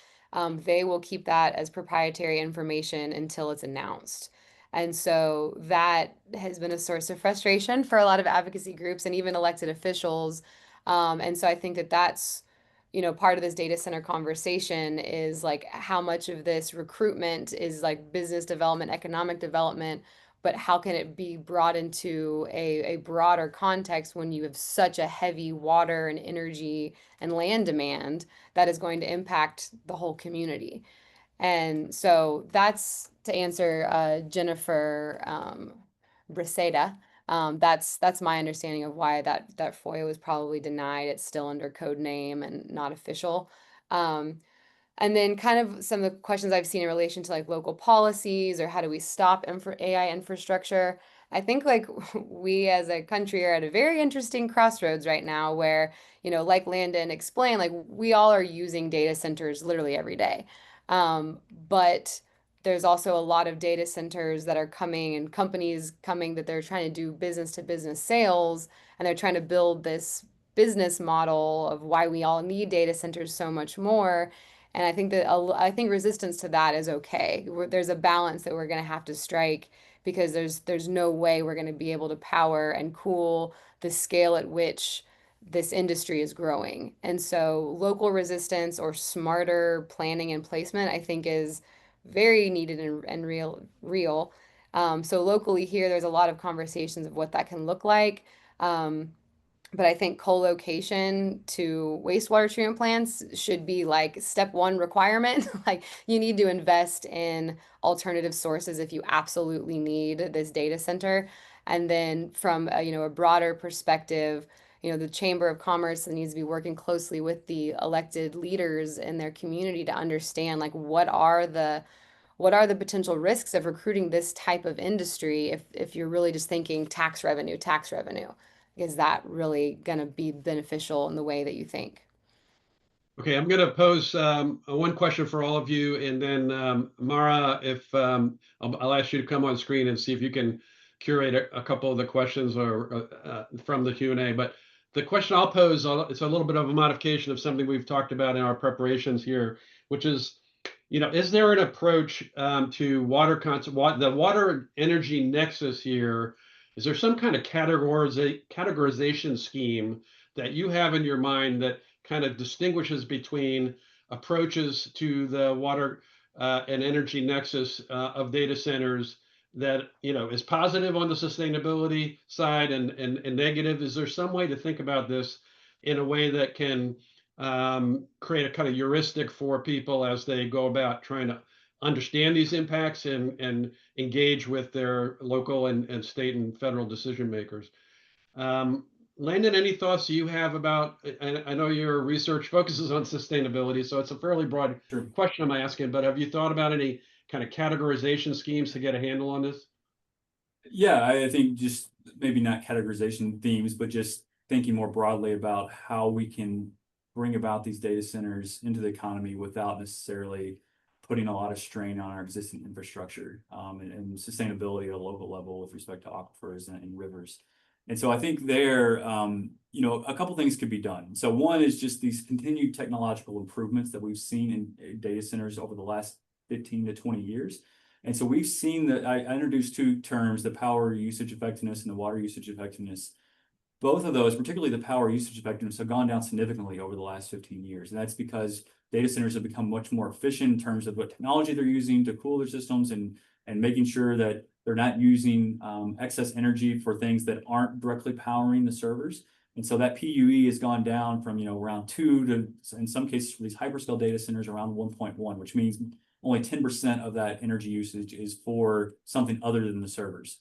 [SPEAKER 5] they will keep that as proprietary information until it's announced. And so that has been a source of frustration for a lot of advocacy groups and even elected officials. And so I think that that's, part of this data center conversation is how much of this recruitment is business development, economic development, but how can it be brought into a broader context when you have such a heavy water and energy and land demand that is going to impact the whole community. And so that's to answer Jennifer Briseda. That's my understanding of why that FOIA was probably denied. It's still under code name and not official. And then kind of some of the questions I've seen in relation to local policies or how do we stop AI infrastructure. I think we as a country are at a very interesting crossroads right now where, like Landon explained, we all are using data centers literally every day. But there's also a lot of data centers that are coming and companies coming that they're trying to do business to business sales, and they're trying to build this business model of why we all need data centers so much more. And I think that I think resistance to that is okay. There's a balance that we're going to have to strike, because there's no way we're going to be able to power and cool the scale at which this industry is growing. And so local resistance or smarter planning and placement, I think, is very needed and real. So locally here, there's a lot of conversations of what that can look like. But I think co-location to wastewater treatment plants should be like step one requirement. Like, you need to invest in alternative sources if you absolutely need this data center. And then from a broader perspective, the Chamber of Commerce needs to be working closely with the elected leaders in their community to understand, like, what are the potential risks of recruiting this type of industry if you're really just thinking tax revenue, tax revenue. Is that really going to be beneficial in the way that you think?
[SPEAKER 2] Okay, I'm going to pose one question for all of you, and then Mara, if I'll ask you to come on screen and see if you can curate a couple of the questions or from the Q&A. But the question I'll pose, it's a little bit of a modification of something we've talked about in our preparations here, which is, is there an approach to the water energy nexus here? Is there some kind of categorization scheme that you have in your mind that kind of distinguishes between approaches to the water and energy nexus of data centers that is positive on the sustainability side and negative? Is there some way to think about this in a way that can create a kind of heuristic for people as they go about trying to understand these impacts and engage with their local and state and federal decision makers? Landon, any thoughts you have about, I know your research focuses on sustainability, so it's a fairly broad question I'm asking, but have you thought about any kind of categorization schemes to get a handle on this?
[SPEAKER 3] Yeah, I think just maybe not categorization themes, but just thinking more broadly about how we can bring about these data centers into the economy without necessarily putting a lot of strain on our existing infrastructure, and sustainability at a local level with respect to aquifers and rivers. And so I think there, a couple things could be done. So one is just these continued technological improvements that we've seen in data centers over the last 15 to 20 years. And so we've seen that I introduced two terms, the power usage effectiveness and the water usage effectiveness. Both of those, particularly the power usage effectiveness, have gone down significantly over the last 15 years. And that's because data centers have become much more efficient in terms of what technology they're using to cool their systems and making sure that they're not using excess energy for things that aren't directly powering the servers. And so that PUE has gone down from around 2 to, in some cases, for these hyperscale data centers, around 1.1, which means only 10% of that energy usage is for something other than the servers.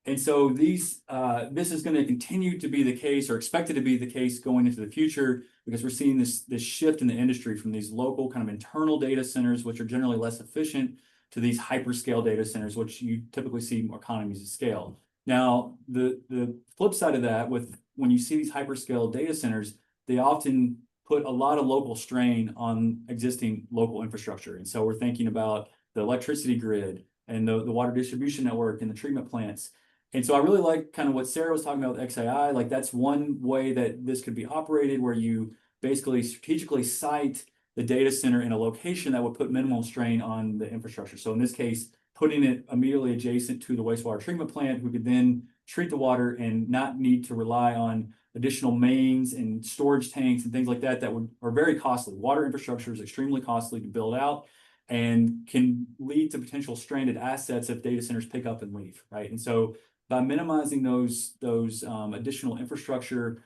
[SPEAKER 3] And so this is going to continue to be the case, or expected to be the case, going into the future, because we're seeing this shift in the industry from these local kind of internal data centers, which are generally less efficient, to these hyperscale data centers, which you typically see more economies of scale. Now, the flip side of that, when you see these hyperscale data centers, they often put a lot of local strain on existing local infrastructure. And so we're thinking about the electricity grid and the water distribution network and the treatment plants. And so I really like kind of what Sarah was talking about with XAI. Like, that's one way that this could be operated, where you basically strategically site the data center in a location that would put minimal strain on the infrastructure. So in this case, putting it immediately adjacent to the wastewater treatment plant, who could then treat the water and not need to rely on additional mains and storage tanks and things like that are very costly. Water infrastructure is extremely costly to build out and can lead to potential stranded assets if data centers pick up and leave, right? And so by minimizing those additional infrastructure,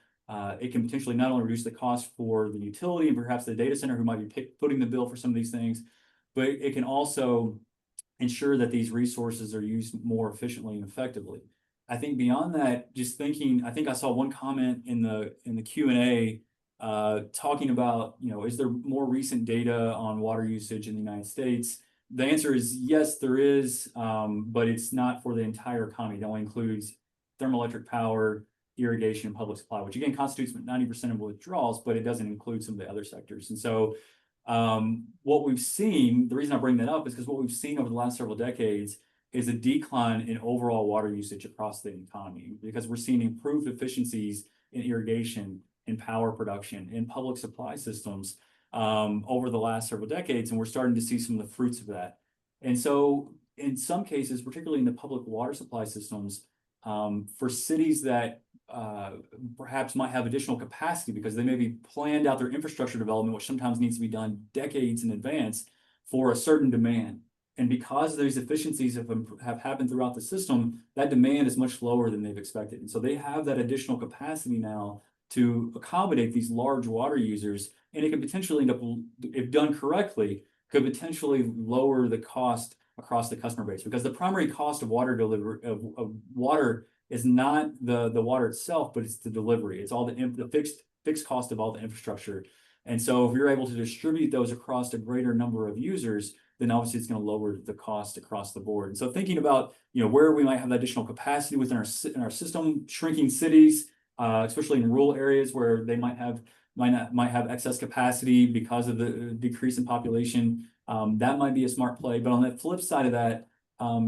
[SPEAKER 3] it can potentially not only reduce the cost for the utility and perhaps the data center who might be footing the bill for some of these things, but it can also ensure that these resources are used more efficiently and effectively. I think beyond that, just thinking, I think I saw one comment in the Q&A talking about, is there more recent data on water usage in the United States? The answer is yes, there is, but it's not for the entire economy. It only includes thermoelectric power, irrigation, and public supply, which again constitutes 90% of withdrawals, but it doesn't include some of the other sectors. And so What we've seen, the reason I bring that up is because what we've seen over the last several decades is a decline in overall water usage across the economy, because we're seeing improved efficiencies in irrigation, in power production, in public supply systems over the last several decades, and we're starting to see some of the fruits of that. And so in some cases, particularly in the public water supply systems, for cities that perhaps might have additional capacity because they maybe planned out their infrastructure development, which sometimes needs to be done decades in advance for a certain demand. And because these efficiencies have happened throughout the system, that demand is much lower than they've expected. And so they have that additional capacity now to accommodate these large water users, and it could potentially end up, if done correctly, could potentially lower the cost across the customer base, because the primary cost of water delivery of water is not the water itself, but it's the delivery. It's all the fixed cost of all the infrastructure. And so if you're able to distribute those across a greater number of users, then obviously it's going to lower the cost across the board. And so thinking about, where we might have additional capacity within our system, shrinking cities, especially in rural areas where they might have excess capacity because of the decrease in population, that might be a smart play. But on the flip side of that,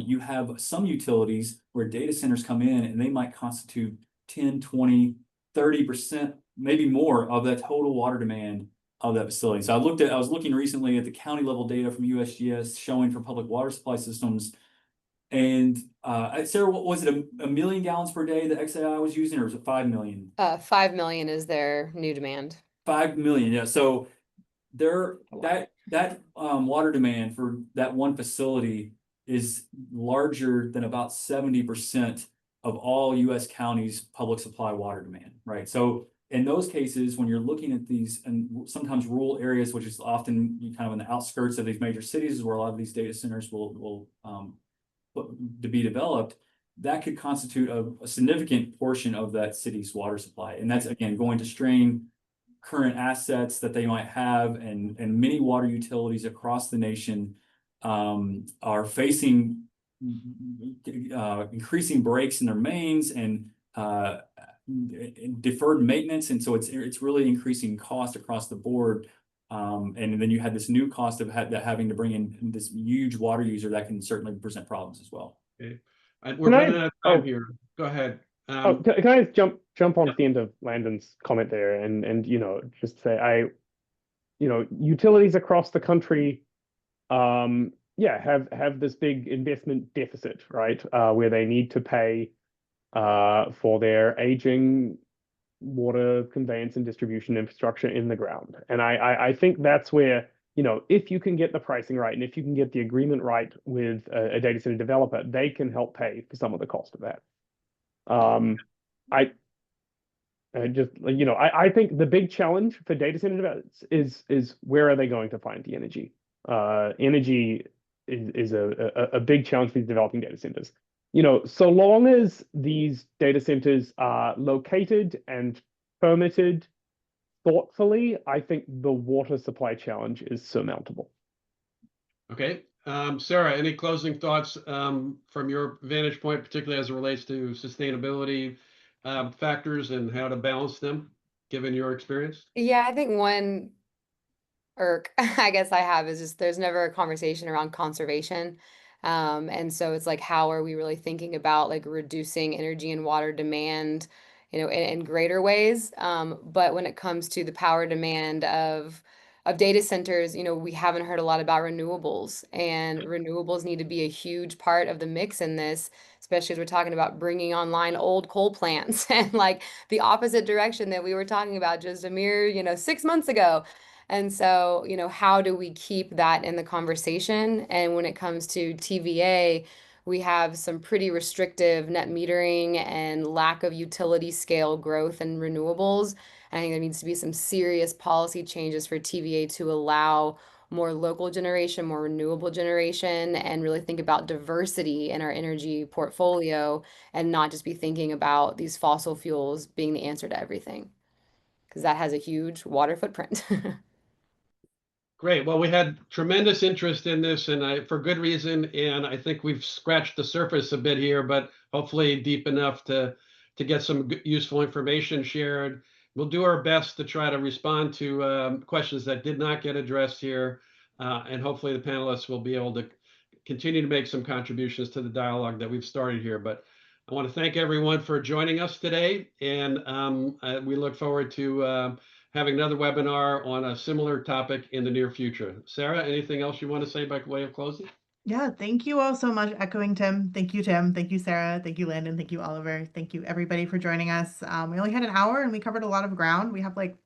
[SPEAKER 3] you have some utilities where data centers come in and they might constitute 10, 20, 30%, maybe more of the total water demand of that facility. So I was looking recently at the county level data from USGS showing for public water supply systems. And Sarah, what was it, a million gallons per day that XAI was using, or was it 5 million?
[SPEAKER 5] 5 million is their new demand.
[SPEAKER 3] 5 million, yeah. So that water demand for that one facility is larger than about 70% of all US counties' public supply water demand, right? So in those cases, when you're looking at these, and sometimes rural areas, which is often kind of in the outskirts of these major cities, is where a lot of these data centers will to be developed, that could constitute a significant portion of that city's water supply. And that's, again, going to strain current assets that they might have, and many water utilities across the nation are facing increasing breaks in their mains and deferred maintenance, and so it's really increasing cost across the board. And then you had this new cost of having to bring in this huge water user that can certainly present problems as well.
[SPEAKER 2] Okay, we're running out of time here. Go ahead.
[SPEAKER 4] Can I just jump on to the end of Landon's comment there, and just say utilities across the country, have this big investment deficit, right? Where they need to pay for their aging water conveyance and distribution infrastructure in the ground. And I think that's where, if you can get the pricing right, and if you can get the agreement right with a data center developer, they can help pay for some of the cost of that. I think the big challenge for data center developers is where are they going to find the energy? Energy is a big challenge for these developing data centers. So long as these data centers are located and permitted thoughtfully, I think the water supply challenge is surmountable.
[SPEAKER 2] Okay. Sarah, any closing thoughts from your vantage point, particularly as it relates to sustainability factors and how to balance them, given your experience?
[SPEAKER 5] Yeah, I think one irk I guess I have is just there's never a conversation around conservation. And so it's like, how are we really thinking about like reducing energy and water demand, in greater ways? But when it comes to the power demand of data centers, we haven't heard a lot about renewables, and renewables need to be a huge part of the mix in this, especially as we're talking about bringing online old coal plants and like the opposite direction that we were talking about just a mere, 6 months ago. And so, how do we keep that in the conversation? And when it comes to TVA, we have some pretty restrictive net metering and lack of utility scale growth in renewables. I think there needs to be some serious policy changes for TVA to allow more local generation, more renewable generation, and really think about diversity in our energy portfolio and not just be thinking about these fossil fuels being the answer to everything, because that has a huge water footprint.
[SPEAKER 2] Great. Well, we had tremendous interest in this, and for good reason. And I think we've scratched the surface a bit here, but hopefully deep enough to get some useful information shared. we'll do our best to try to respond to questions that did not get addressed here. And hopefully the panelists will be able to continue to make some contributions to the dialogue that we've started here. But I want to thank everyone for joining us today. And we look forward to having another webinar on a similar topic in the near future. Sarah, anything else you want to say by way of closing?
[SPEAKER 1] Yeah, thank you all so much. Echoing Tim. Thank you, Tim. Thank you, Sarah. Thank you, Landon. Thank you, Oliver. Thank you, everybody, for joining us. We only had an hour and we covered a lot of ground. We have like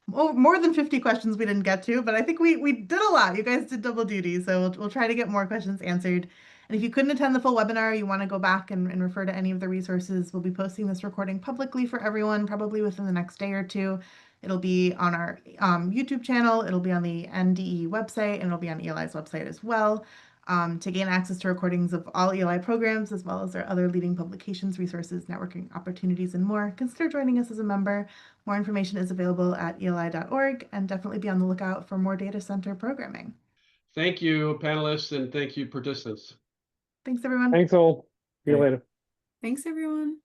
[SPEAKER 1] more than 50 questions we didn't get to, but I think we did a lot. You guys did double duty, so we'll try to get more questions answered. And if you couldn't attend the full webinar, you want to go back and refer to any of the resources, we'll be posting this recording publicly for everyone, probably within the next day or two. It'll be on our YouTube channel, it'll be on the NDE website, and it'll be on ELI's website as well. To gain access to recordings of all ELI programs, as well as our other leading publications, resources, networking opportunities, and more, consider joining us as a member. More information is available at eli.org, and definitely be on the lookout for more data center programming.
[SPEAKER 2] Thank you, panelists, and thank you, participants.
[SPEAKER 1] Thanks, everyone.
[SPEAKER 4] Thanks all. See you later.
[SPEAKER 6] Thanks, everyone.